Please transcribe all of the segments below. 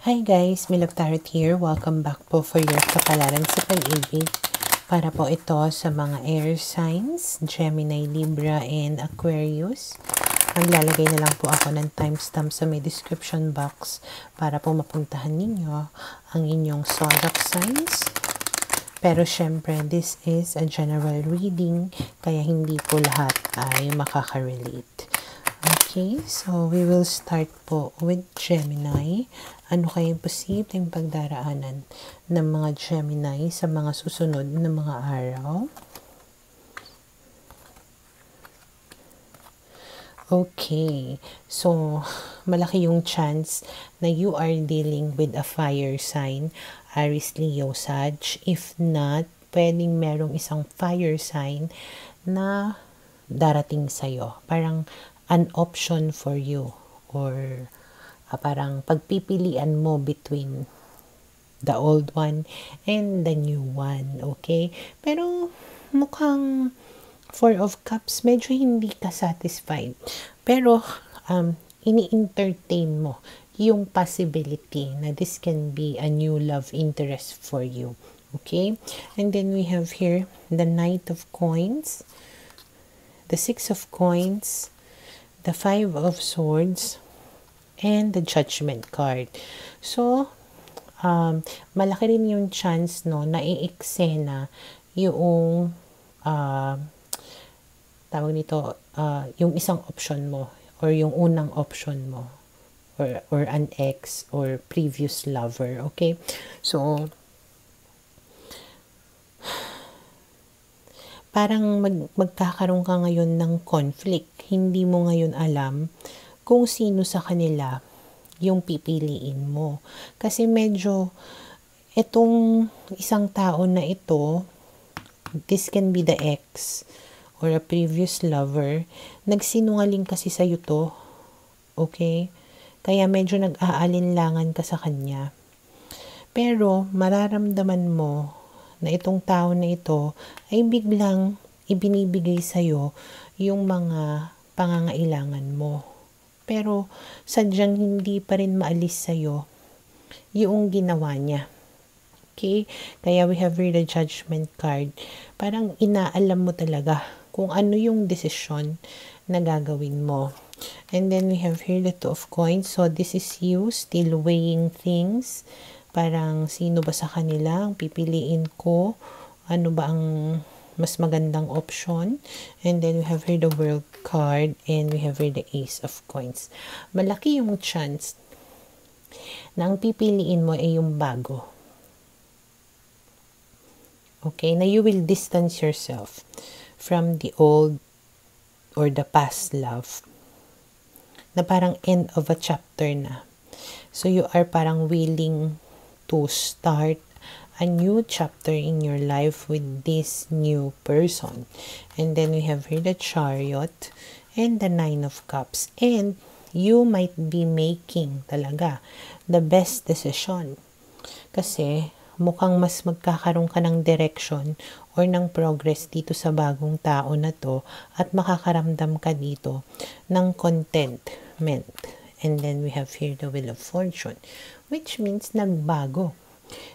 Hi guys, Milog Tarot here. Welcome back po for your kapalaran sa pag-ibig. Para po ito sa mga air signs, Gemini, Libra, and Aquarius. Maglalagay na lang po ako ng timestamp sa may description box para po mapuntahan ninyo ang inyong zodiac signs. Pero syempre, this is a general reading, kaya hindi po lahat ay makaka-relate. Okay, so we will start po with Gemini. Ano kayang posibleng pagdaraanan ng mga Gemini sa mga susunod na mga araw? Okay, so malaki yung chance na you are dealing with a fire sign, Aries, Leo, Sag. If not, pwedeng merong isang fire sign na darating sa'yo. Parang an option for you, or parang pagpipilian mo between the old one and the new one, okay? Pero mukhang Four of Cups, medyo hindi ka satisfied. Pero ini-entertain mo yung possibility na this can be a new love interest for you, okay? And then we have here the Knight of Coins, the Six of Coins, the Five of Swords, and the Judgment card. So, malaki rin yung chance, no, na i-eksena yung tawag nito, yung isang option mo or yung unang option mo or an ex or previous lover, okay? So, parang magkakaroon ka ngayon ng conflict. Hindi mo ngayon alam kung sino sa kanila yung pipiliin mo. Kasi medyo itong isang tao na ito, this can be the ex or a previous lover, nagsinungaling kasi sa'yo to, okay? Kaya medyo nag-aalinlangan ka sa kanya. Pero mararamdaman mo na itong tao na ito ay biglang ibinibigay sa'yo yung mga pangangailangan mo. Pero sadyang hindi pa rin maalis sa'yo yung ginawa niya. Okay? Kaya we have here the Judgment card. Parang inaalam mo talaga kung ano yung desisyon na gagawin mo. And then we have here the Two of Coins. So this is you still weighing things. Parang sino ba sa kanila ang pipiliin ko? Ano ba ang mas magandang option? And then we have here the World card. And we have here the Ace of Coins. Malaki yung chance na ang pipiliin mo ay yung bago. Okay? Na you will distance yourself from the old or the past love, na parang end of a chapter na. So you are parang willing to start a new chapter in your life with this new person. And then we have here the Chariot and the Nine of Cups. And you might be making talaga the best decision. Kasi mukhang mas magkakaroon ka ng direction or ng progress dito sa bagong tao na to at makakaramdam ka dito ng contentment. And then we have here the Wheel of Fortune, which means nagbago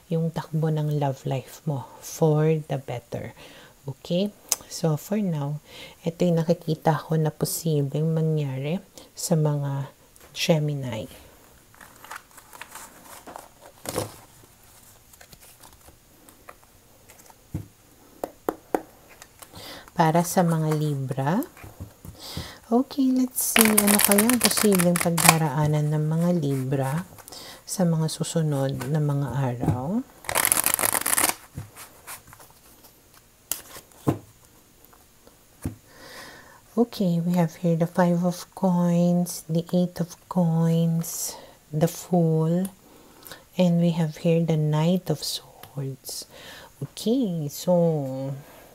yung takbo ng love life mo for the better. Okay? So for now, ito yung nakikita ko na posibleng mangyari sa mga Gemini. Para sa mga Libra. Okay, let's see. Ano kaya ang posibleng pagdaraanan ng mga Libra sa mga susunod na mga araw? Okay, we have here the Five of Coins, the Eight of Coins, the Fool, and we have here the Knight of Swords. Okay, so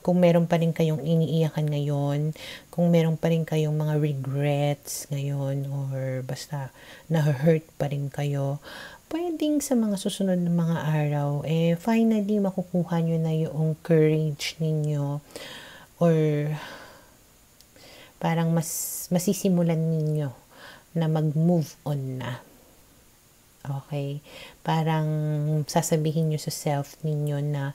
kung meron pa rin kayong iniiyakan ngayon, kung meron pa rin kayong mga regrets ngayon, or basta na-hurt pa rin kayo, pwedeng sa mga susunod na mga araw, finally makukuha nyo na yung courage ninyo, or parang masisimulan ninyo na mag-move on na. Okay? Parang sasabihin nyo sa self ninyo na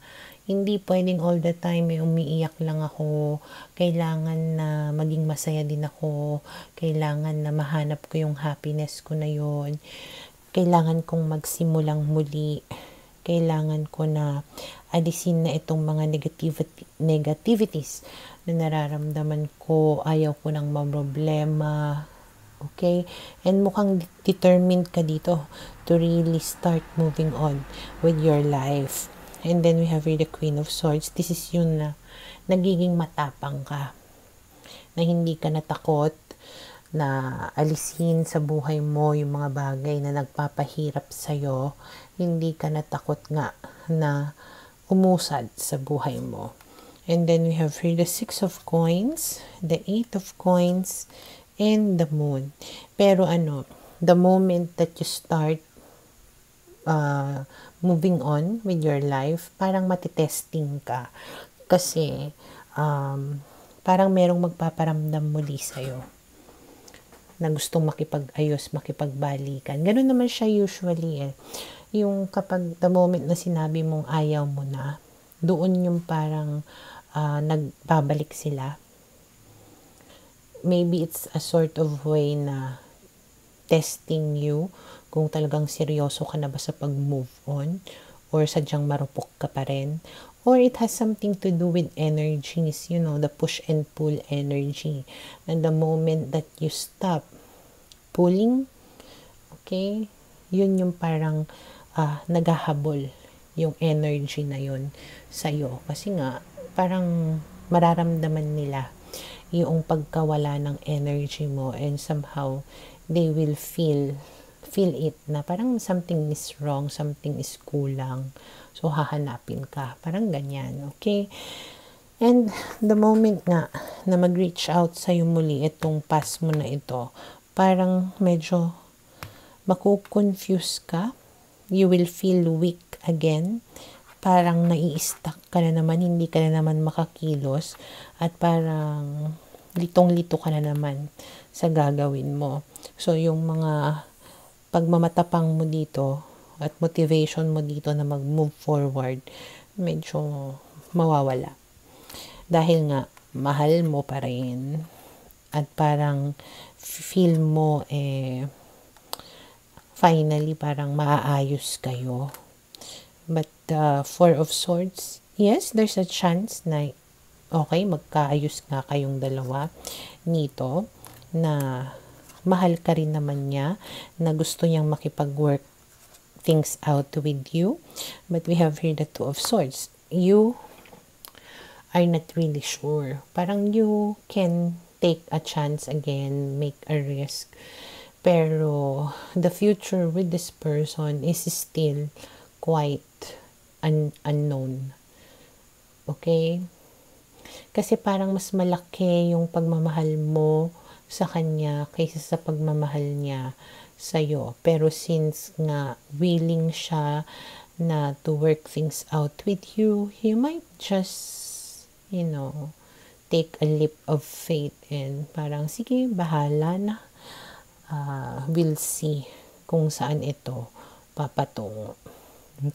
hindi pwedeng all the time umiiyak lang ako. Kailangan na maging masaya din ako. Kailangan na mahanap ko yung happiness ko na yon. Kailangan kong magsimulang muli. Kailangan ko na alisin na itong mga negativities na nararamdaman ko. Ayaw ko ng problema. Okay? And mukhang determined ka dito to really start moving on with your life. And then we have here the Queen of Swords. This is yun na nagiging matapang ka. Na hindi ka natakot na alisin sa buhay mo yung mga bagay na nagpapahirap sa'yo. Hindi ka natakot nga na umusad sa buhay mo. And then we have here the Six of Coins, the Eight of Coins, and the Moon. Pero the moment that you start moving on with your life, parang matitesting ka. Kasi parang merong magpaparamdam muli sa'yo na gustong makipag-ayos, makipagbalikan. Ganun naman siya usually Yung kapag the moment na sinabi mong ayaw mo na, doon yung parang nagbabalik sila. Maybe it's a sort of way na testing you kung talagang seryoso ka na ba sa pag-move on or sadyang marupok ka pa rin. Or it has something to do with energies, the push and pull energy. And the moment that you stop pulling, okay, yun yung parang naghahabol yung energy na yun sa'yo. Kasi nga, parang mararamdaman nila yung pagkawala ng energy mo and somehow they will feel it na parang something is wrong, something is kulang. So, hahanapin ka. Parang ganyan, okay? And the moment nga na mag-reach out sa'yo muli itong past mo na ito, parang medyo makukonfuse ka. You will feel weak again. Parang nai-stuck ka na naman, hindi ka na naman makakilos at parang litong-lito ka na naman sa gagawin mo. So, yung mga pagmamatapang mo dito at motivation mo dito na mag-move forward, medyo mawawala. Dahil nga, mahal mo pa rin at parang feel mo finally parang maaayos kayo. But Four of Swords, yes, there's a chance na okay, magkaayos nga kayong dalawa nito na mahal ka rin naman niya, na gusto niyang makipag-work things out with you. But we have here the Two of Swords. You are not really sure. Parang you can take a chance again, make a risk. Pero the future with this person is still quite unknown. Okay? Kasi parang mas malaki yung pagmamahal mo sa kanya kaysa sa pagmamahal niya sa'yo. Pero since nga willing siya na to work things out with you, he might just, take a leap of faith and parang, sige, bahala na. We'll see kung saan ito papatungo.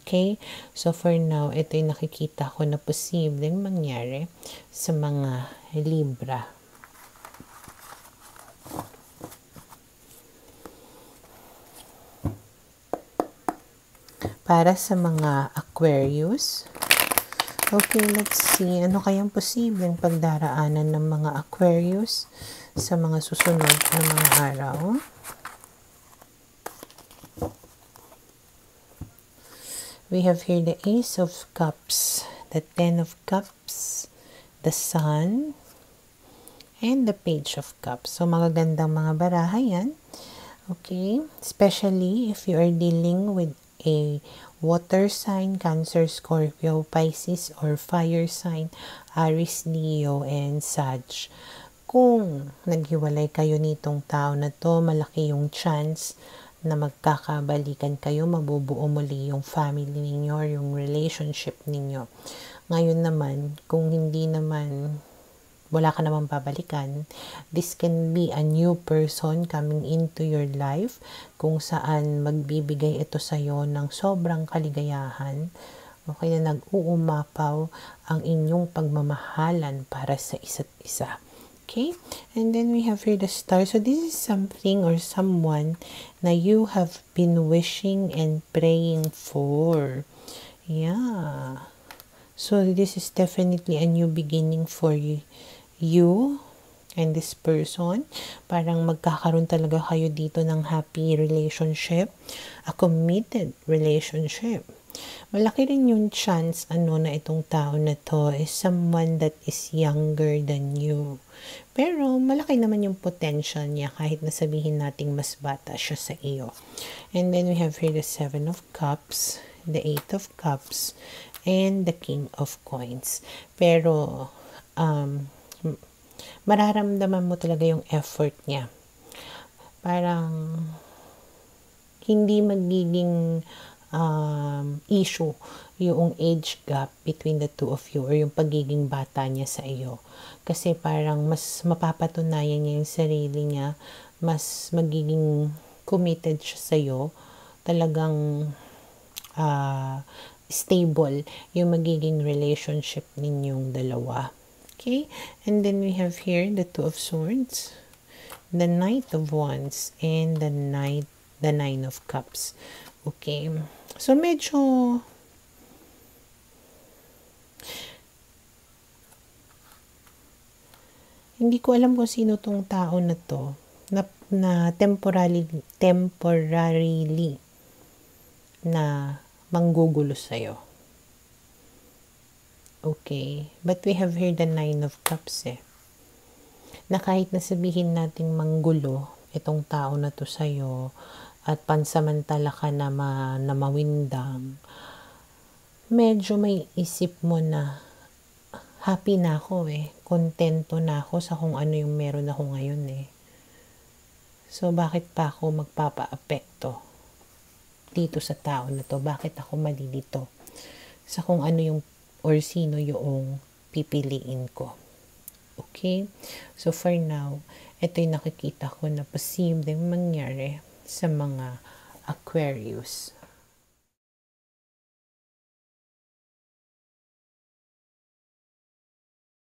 Okay? So, for now, ito yung nakikita ko na posibleng mangyari sa mga Libra. Para sa mga Aquarius, okay, let's see. Ano kayang posibleng pagdaraanan ng mga Aquarius sa mga susunod na mga araw? We have here the Ace of Cups, the Ten of Cups, the Sun, and the Page of Cups. So, magagandang mga baraha yan. Okay? Especially if you are dealing with a water sign, Cancer, Scorpio, Pisces, or fire sign, Aries, Leo, and Sag. Kung naghiwalay kayo nitong tao na to, malaki yung chance na magkakabalikan kayo, mabubuo muli yung family ninyo or yung relationship ninyo. Ngayon naman, kung hindi naman wala ka namang babalikan. This can be a new person coming into your life kung saan magbibigay ito sa'yo ng sobrang kaligayahan. Okay, na nag-uumapaw ang inyong pagmamahalan para sa isa't isa. Okay, and then we have here the star. So this is something or someone na you have been wishing and praying for. Yeah. So this is definitely a new beginning for you and this person. Parang magkakaroon talaga kayo dito ng happy relationship, a committed relationship. Malaki rin yung chance na itong tao na to is someone that is younger than you. Pero malaki naman yung potential niya kahit na sabihin nating mas bata siya sa iyo. And then we have here the 7 of Cups, the 8 of Cups, and the King of Coins. Pero, mararamdaman mo talaga yung effort niya. Parang, hindi magiging issue yung age gap between the two of you or yung pagiging bata niya sa iyo. Kasi parang mas mapapatunayan niya yung sarili niya, mas magiging committed siya sa iyo. Talagang, stable yung magiging relationship ninyong dalawa. Okay? And then we have here the 2 of Swords, the Knight of Wands, and the 9 of Cups. Okay? So, medyo hindi ko alam kung sino tong tao na to na temporarily na manggugulo sa'yo. Okay. But we have here the 9 of Cups na kahit nasabihin nating manggulo itong tao na to sa'yo at pansamantala ka na mawindang, medyo may isip mo na happy na ako kontento na ako sa kung ano yung meron ako ngayon So, bakit pa ako magpapa-apekto dito sa tao na to? Bakit ako malilito sa kung ano yung or sino yung pipiliin ko? Okay? So, for now, ito yung nakikita ko na posibleng mangyari sa mga Aquarius.